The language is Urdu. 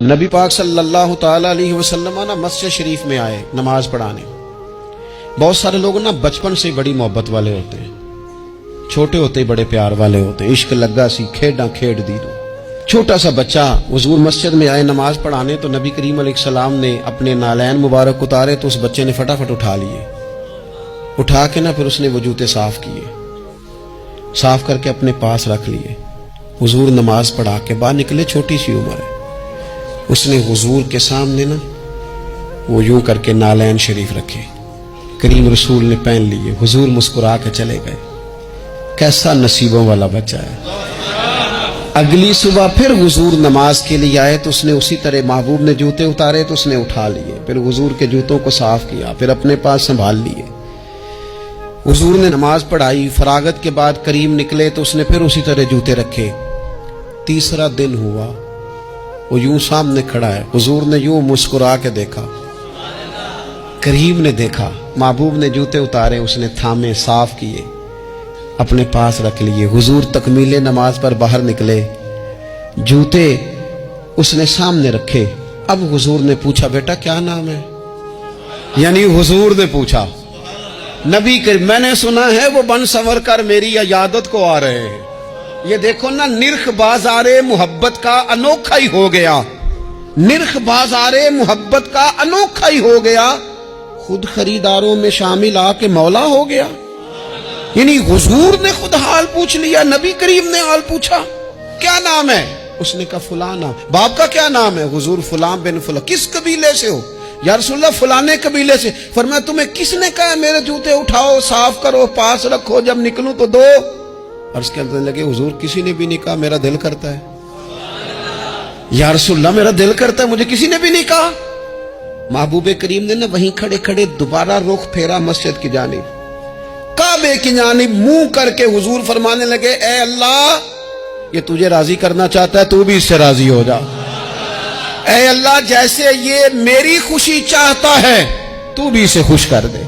نبی پاک صلی اللہ تعالیٰ علیہ وسلم نا مسجد شریف میں آئے نماز پڑھانے۔ بہت سارے لوگ نا بچپن سے بڑی محبت والے ہوتے ہیں، چھوٹے ہوتے بڑے پیار والے ہوتے ہیں، عشق لگا سی کھیڈاں کھیڈ دی دو۔ چھوٹا سا بچہ حضور مسجد میں آئے نماز پڑھانے تو نبی کریم علیہ السلام نے اپنے نالین مبارک اتارے تو اس بچے نے فٹافٹ اٹھا لیے، اٹھا کے نا پھر اس نے وہ جوتے صاف کیے، صاف کر کے اپنے پاس رکھ لیے۔ حضور نماز پڑھا کے باہر نکلے، چھوٹی سی عمر ہے، اس نے حضور کے سامنے نا وہ یوں کر کے نالین شریف رکھے، کریم رسول نے پہن لیے، حضور مسکرا کے چلے گئے۔ کیسا نصیبوں والا بچہ ہے۔ اگلی صبح پھر حضور نماز کے لیے آئے تو اس نے اسی طرح محبوب نے جوتے اتارے تو اس نے اٹھا لیے، پھر حضور کے جوتوں کو صاف کیا، پھر اپنے پاس سنبھال لیے۔ حضور نے نماز پڑھائی، فراغت کے بعد کریم نکلے تو اس نے پھر اسی طرح جوتے رکھے۔ تیسرا دن ہوا، وہ یوں سامنے کھڑا ہے، حضور نے یوں مسکرا کے دیکھا، کریم نے دیکھا، محبوب نے جوتے اتارے، اس نے تھامے، صاف کیے، اپنے پاس رکھ لیے۔ حضور تکمیل نماز پر باہر نکلے، جوتے اس نے سامنے رکھے۔ اب حضور نے پوچھا بیٹا کیا نام ہے؟ یعنی حضور نے پوچھا، نبی کریم میں نے سنا ہے وہ بن سنور کر میری عیادت کو آ رہے ہیں، یہ دیکھو نا نرخ بازار محبت کا انوکھا ہی ہو گیا، نرخ بازار محبت کا انوکھا ہی ہو گیا، خود خریداروں میں شامل آ کے مولا ہو گیا۔ یعنی حضور نے خود حال پوچھ لیا، نبی کریم نے حال پوچھا کیا نام ہے؟ اس نے کہا فلاں نام۔ باپ کا کیا نام ہے؟ حضور فلاں بن فلاں۔ کس قبیلے سے ہو؟ یا رسول اللہ فلانے قبیلے سے۔ فرمایا تمہیں کس نے کہا میرے جوتے اٹھاؤ، صاف کرو، پاس رکھو، جب نکلوں تو دو؟ عرض کرنے لگے حضور کسی نے بھی نہیں کہا، میرا دل کرتا ہے۔ یا رسول اللہ میرا دل کرتا ہے، مجھے کسی نے بھی نہیں کہا۔ محبوب کریم نے نا وہیں کھڑے کھڑے دوبارہ رخ پھیرا مسجد کی جانب، کعبے کی جانب منہ کر کے حضور فرمانے لگے اے اللہ یہ تجھے راضی کرنا چاہتا ہے، تو بھی اس سے راضی ہو جا۔ اے اللہ جیسے یہ میری خوشی چاہتا ہے تو بھی اسے خوش کر دے۔